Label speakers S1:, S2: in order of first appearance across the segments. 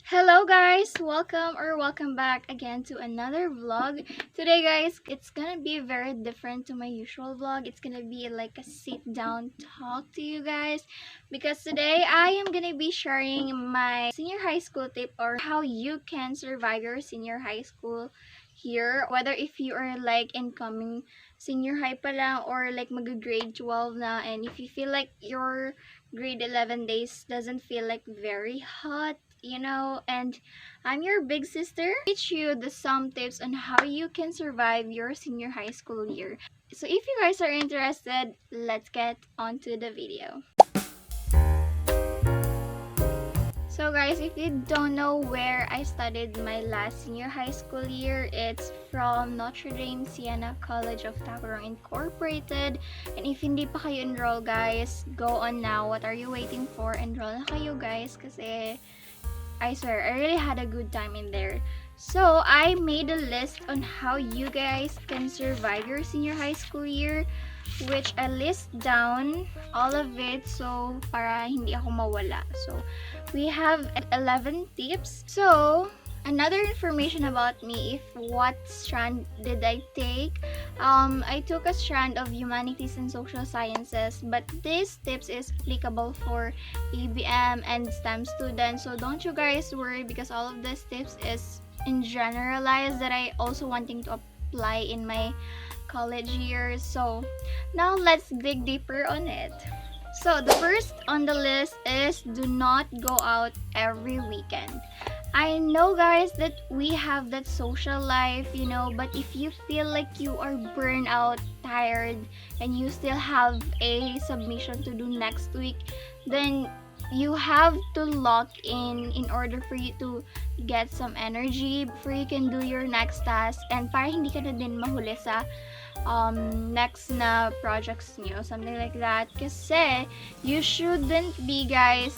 S1: Hello guys, welcome back again to another vlog. Today guys, it's gonna be very different to my usual vlog. It's gonna be like a sit down talk to you guys because today I am gonna be sharing my senior high school tip or how you can survive your senior high school here, whether if you are like incoming senior high pa lang or like mag-grade 12 na, and if you feel like your grade 11 days doesn't feel like very hot, and I'm your big sister. Teach you the some tips on how you can survive your senior high school year. So if you guys are interested, let's get on to the video. So guys, if you don't know where I studied my last senior high school year, it's from Notre Dame Siena College of Tacurong Incorporated. And if hindi pa kayo enroll guys, go on now. What are you waiting for? Enroll na kayo guys kasi I swear, I really had a good time in there. So, I made a list on how you guys can survive your senior high school year, which I list down all of it so para hindi ako mawala. So, we have 11 tips. So, another information about me, if what strand did I take? I took a strand of humanities and social sciences, but this tips is applicable for ABM and STEM students. So don't you guys worry because all of these tips is in generalized that I also wanting to apply in my college years. So now let's dig deeper on it. So the first on the list is do not go out every weekend. I know guys that we have that social life, but if you feel like you are burned out, tired, and you still have a submission to do next week, then you have to lock in order for you to get some energy before you can do your next task and para hindi ka na din mahuli sa next na projects nyo, something like that. Kasi you shouldn't be guys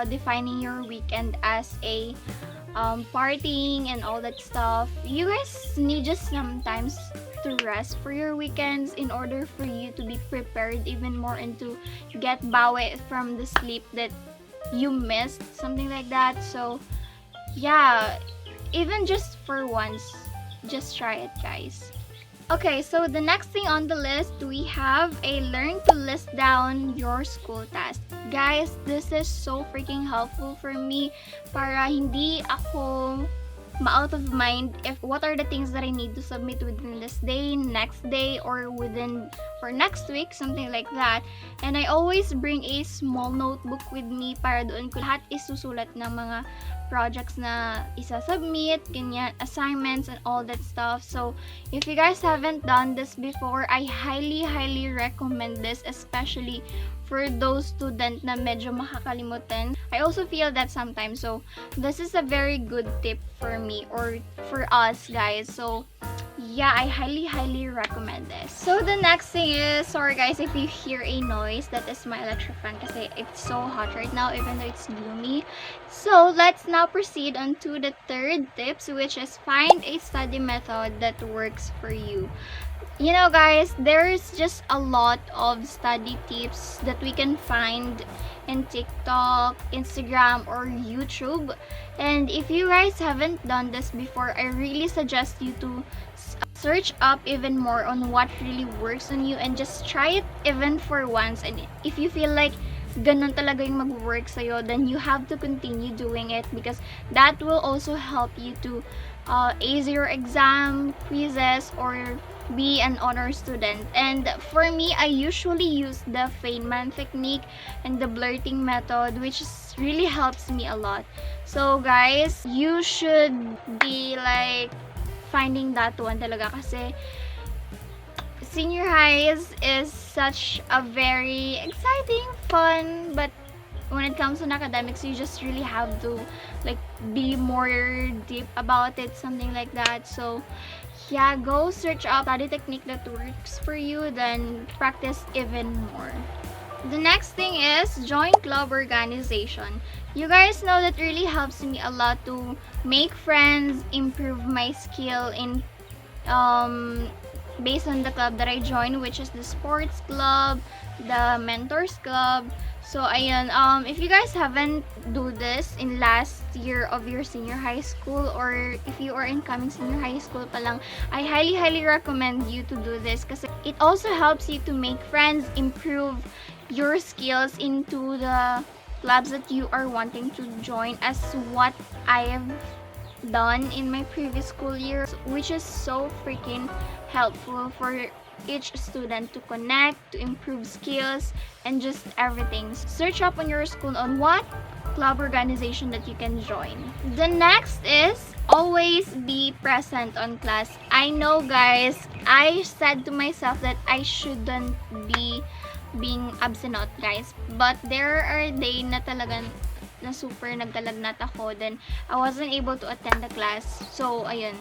S1: defining your weekend as a partying and all that stuff. You guys need just sometimes to rest for your weekends in order for you to be prepared even more and to get bawi from the sleep that you missed, something like that. So yeah, even just for once, just try it guys. Okay, so the next thing on the list, we have a learn to list down your school tasks. Guys, this is so freaking helpful for me para hindi ako ma-out of mind if what are the things that I need to submit within this day, next day, or next week, something like that. And I always bring a small notebook with me para doon ko lahat isusulat ng mga projects na isa-submit, ganyan, assignments, and all that stuff. So, if you guys haven't done this before, I highly recommend this, especially for those students na medyo makakalimutan. I also feel that sometimes. So, this is a very good tip for me or for us, guys. So, yeah, I highly recommend this. So, the next thing is, sorry guys if you hear a noise, that is my electric fan kasi it's so hot right now even though it's gloomy. So, let's now proceed on to the third tips, which is find a study method that works for you. You know guys, there's just a lot of study tips that we can find in TikTok, Instagram, or YouTube. And if you guys haven't done this before, I really suggest you to search up even more on what really works on you and just try it even for once. And if you feel like ganun talaga yung mag-work sa'yo, then you have to continue doing it because that will also help you to ace your exam, quizzes, or be an honor student. And for me, I usually use the Feynman technique and the blurting method, which really helps me a lot. So guys, you should be like finding that one talaga kasi senior highs is such a very exciting, fun, but when it comes to academics, you just really have to like be more deep about it, something like that. So yeah, go search up study technique that works for you, then practice even more. The next thing is join club organization. You guys know that really helps me a lot to make friends, improve my skill in based on the club that I joined, which is the sports club, the mentors club. So, ayun, if you guys haven't do this in last year of your senior high school, or if you are incoming senior high school pa lang, I highly recommend you to do this kasi it also helps you to make friends, improve your skills into the clubs that you are wanting to join, as what I have done in my previous school year, which is so freaking helpful for each student to connect, to improve skills, and just everything. Search up on your school on what club organization that you can join. The next is always be present on class. I know, guys, I said to myself that I shouldn't be being absent, guys, but there are days na talagang na super nagdalagnat ako, then I wasn't able to attend the class. So, ayun.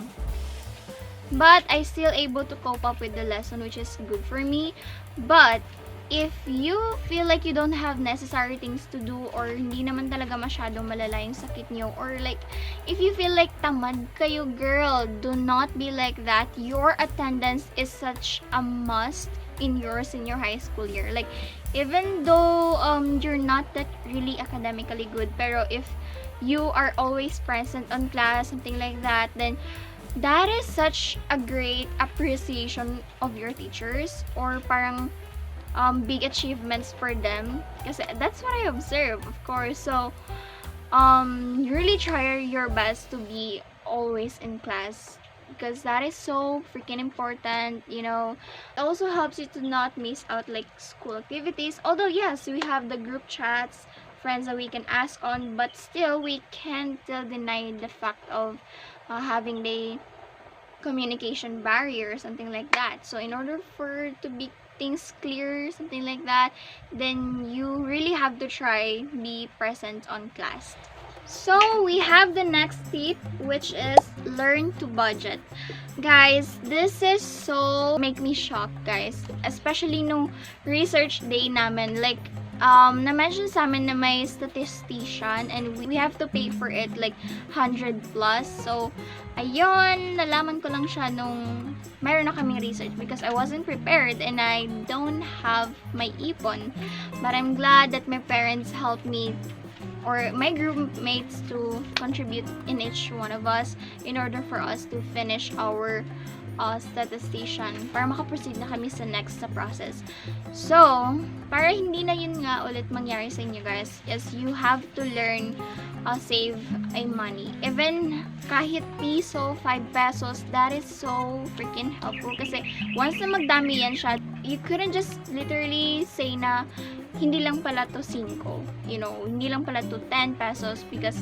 S1: But I still able to cope up with the lesson, which is good for me. But if you feel like you don't have necessary things to do, or hindi naman talaga masyadong malala yung sakit nyo, or like if you feel like tamad kayo, girl, do not be like that. Your attendance is such a must in your senior high school year. Like, even though you're not that really academically good, pero if you are always present on class, something like that, then that is such a great appreciation of your teachers, or parang big achievements for them, kasi that's what I observe, of course. So really try your best to be always in class, because that is so freaking important, you know. It also helps you to not miss out like school activities, although yes, we have the group chats, friends that we can ask on, but still we can't deny the fact of having the communication barrier, something like that. So in order for to be things clear, something like that, then you really have to try be present on class. So we have the next tip, which is learn to budget. Guys, this is so make me shocked, guys, especially no research day namin. Like na-mention sa amin na may statistician and we have to pay for it like 100 plus. So ayun, nalaman ko lang siya nung mayroon na kaming research, because I wasn't prepared and I don't have my ipon. But I'm glad that my parents helped me, or my group mates, to contribute in each one of us in order for us to finish our statistician, para makaproceed na kami sa next sa process. So, para hindi na yun nga ulit mangyari sa inyo, guys, is you have to learn save a money. Even kahit piso, 5 pesos, that is so freaking helpful, kasi once na magdami yan siya, you couldn't just literally say na hindi lang pala to 5, you know, hindi lang pala to 10 pesos, because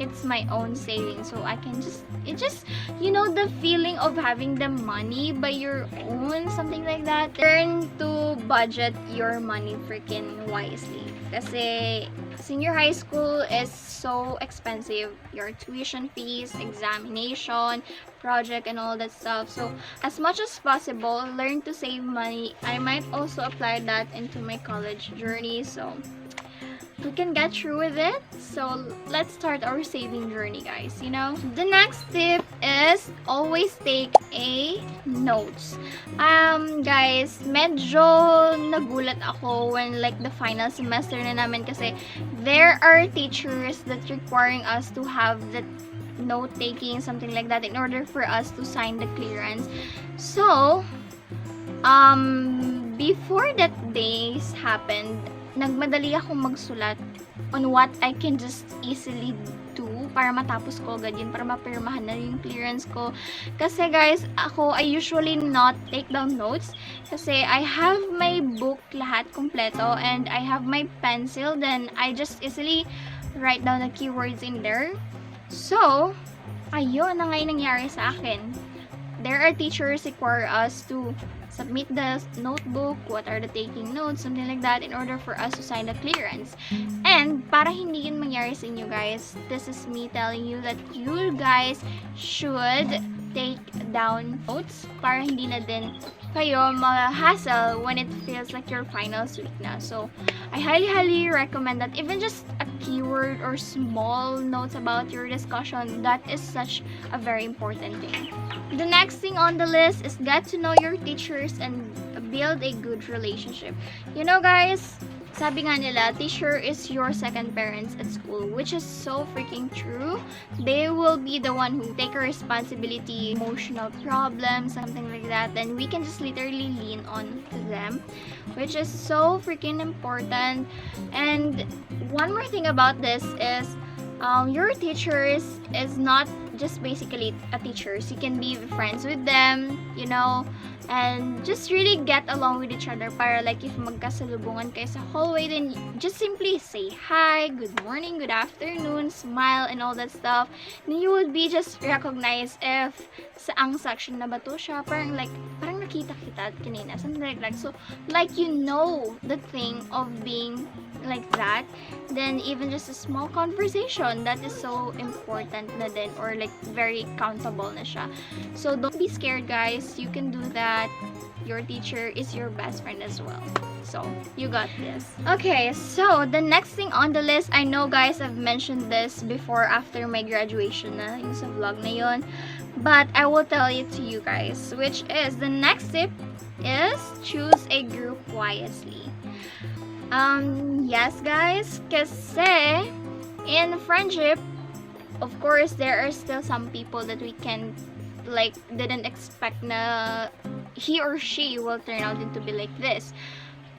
S1: it's my own savings. So I can just, it just, you know, the feeling of having the money by your own, something like that. Learn to budget your money freaking wisely, kasi senior high school is so expensive. Your tuition fees, examination, project, and all that stuff. So as much as possible, learn to save money. I might also apply that into my college journey, so we can get through with it. So let's start our saving journey, guys, you know. The next tip is always take a notes. Guys, medyo nagulat ako when like the final semester na namin, kasi there are teachers that requiring us to have that note taking, something like that, in order for us to sign the clearance. So before that days happened, nagmadali akong magsulat on what I can just easily do para matapos ko agad yun, para mapirmahan na yung clearance ko. Kasi guys, I usually not take down notes, kasi I have my book lahat kompleto, and I have my pencil, then I just easily write down the keywords in there. So ayun na ngayon nangyari sa akin. There are teachers require us to submit the notebook, what are the taking notes, something like that, in order for us to sign the clearance. And para hindi yun mangyari sa inyo, guys, this is me telling you that you guys should take down notes para hindi na din kayo ma-hassle when it feels like your finals week na. So I highly recommend that. Even just a keyword or small notes about your discussion, that is such a very important thing. The next thing on the list is get to know your teachers and build a good relationship. You know, guys, sabi nga nila, teacher is your second parents at school, which is so freaking true. They will be the one who take a responsibility, emotional problems, something like that, then we can just literally lean on to them, which is so freaking important. And one more thing about this is, your teachers is not just basically a teachers. You can be friends with them, you know, and just really get along with each other. Para like if magkasalubungan kayo sa hallway, then just simply say hi, good morning, good afternoon, smile, and all that stuff. Then you would be just recognized if saang section na ba to siya. Parang nakita kita kanina, something like that. So like you know the thing of being like that, then even just a small conversation, that is so important na din, or like very countable na siya. So don't be scared, guys. You can do that. Your teacher is your best friend as well. So, you got this. Okay, so the next thing on the list, I know guys, I've mentioned this before after my graduation na, yung sa vlog na yun. But I will tell it to you guys, which is, the next tip is choose a group wisely. Yes guys, kasi in friendship, of course, there are still some people that we can didn't expect na he or she will turn out to be like this.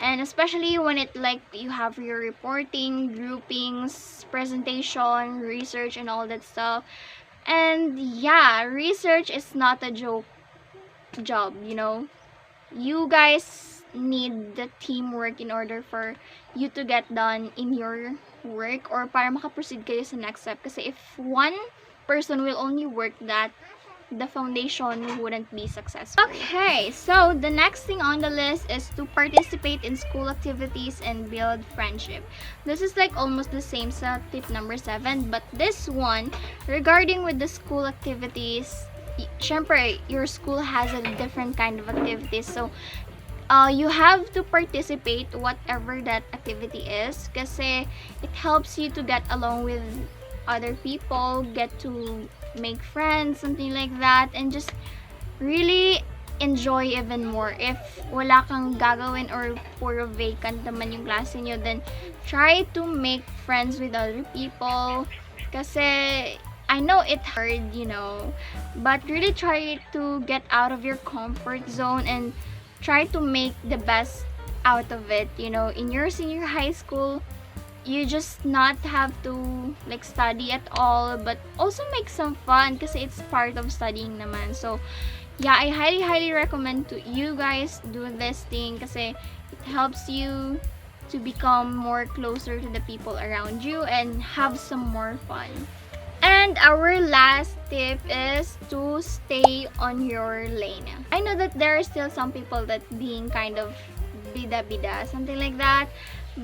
S1: And especially when it you have your reporting, groupings, presentation, research, and all that stuff. And yeah, research is not a joke job, you know. You guys need the teamwork in order for you to get done in your work, or para makaproceed kayo sa next step. Kasi if one person will only work that, the foundation wouldn't be successful. Okay, so the next thing on the list is to participate in school activities and build friendship. This is almost the same sa tip number 7, but this one, regarding with the school activities, syempre, your school has a different kind of activities. So, you have to participate whatever that activity is, kasi it helps you to get along with other people, get to make friends, something like that, and just really enjoy even more. If wala kang gagawin or puro vacant naman yung klase nyo, then try to make friends with other people. Kasi I know it's hard, you know, but really try to get out of your comfort zone and try to make the best out of it. You know, in your senior high school, you just not have to study at all, but also make some fun kasi it's part of studying naman. So yeah, I highly recommend to you guys do this thing kasi it helps you to become more closer to the people around you and have some more fun. And our last tip is to stay on your lane. I know that there are still some people that being kind of bida-bida, something like that.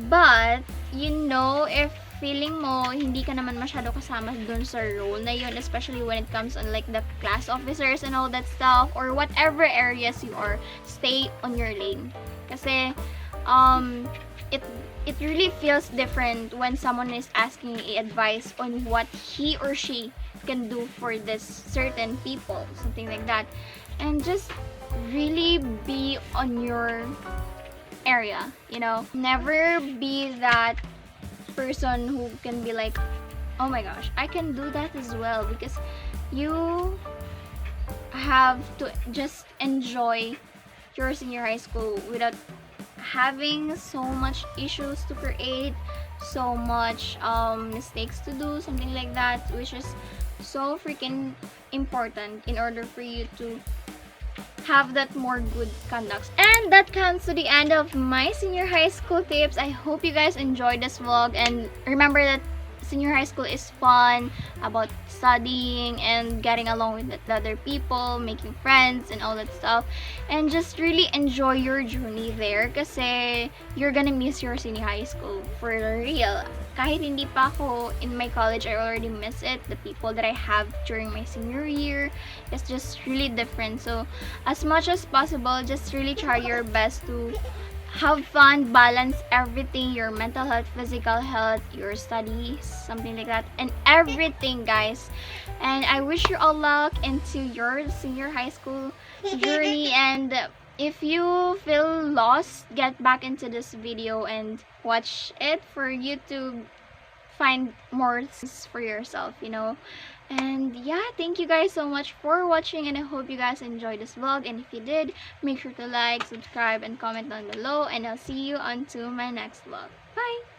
S1: But, you know, if feeling mo hindi ka naman masyado kasama dun sa role na yun, especially when it comes on the class officers and all that stuff, or whatever areas you are, stay on your lane. Kasi, it really feels different when someone is asking advice on what he or she can do for this certain people, something like that. And just really be on your area, you know. Never be that person who can be like, oh my gosh, I can do that as well, because you have to just enjoy your senior high school without having so much issues to create, so much mistakes to do, something like that, which is so freaking important in order for you to have that more good conduct. And that comes to the end of my senior high school tips. I hope you guys enjoyed this vlog, and remember that senior high school is fun, about studying and getting along with the other people, making friends and all that stuff, and just really enjoy your journey there kasi you're gonna miss your senior high school for real. Kahit hindi pa ako in my college, I already miss it. The people that I have during my senior year is just really different. So as much as possible, just really try your best to have fun, balance everything, your mental health, physical health, your studies, something like that, and everything, guys. And I wish you all luck into your senior high school journey, and if you feel lost, get back into this video and watch it for you to find more things for yourself, you know. And yeah, thank you guys so much for watching, and I hope you guys enjoyed this vlog. And if you did, make sure to like, subscribe, and comment down below, and I'll see you on to my next vlog. Bye.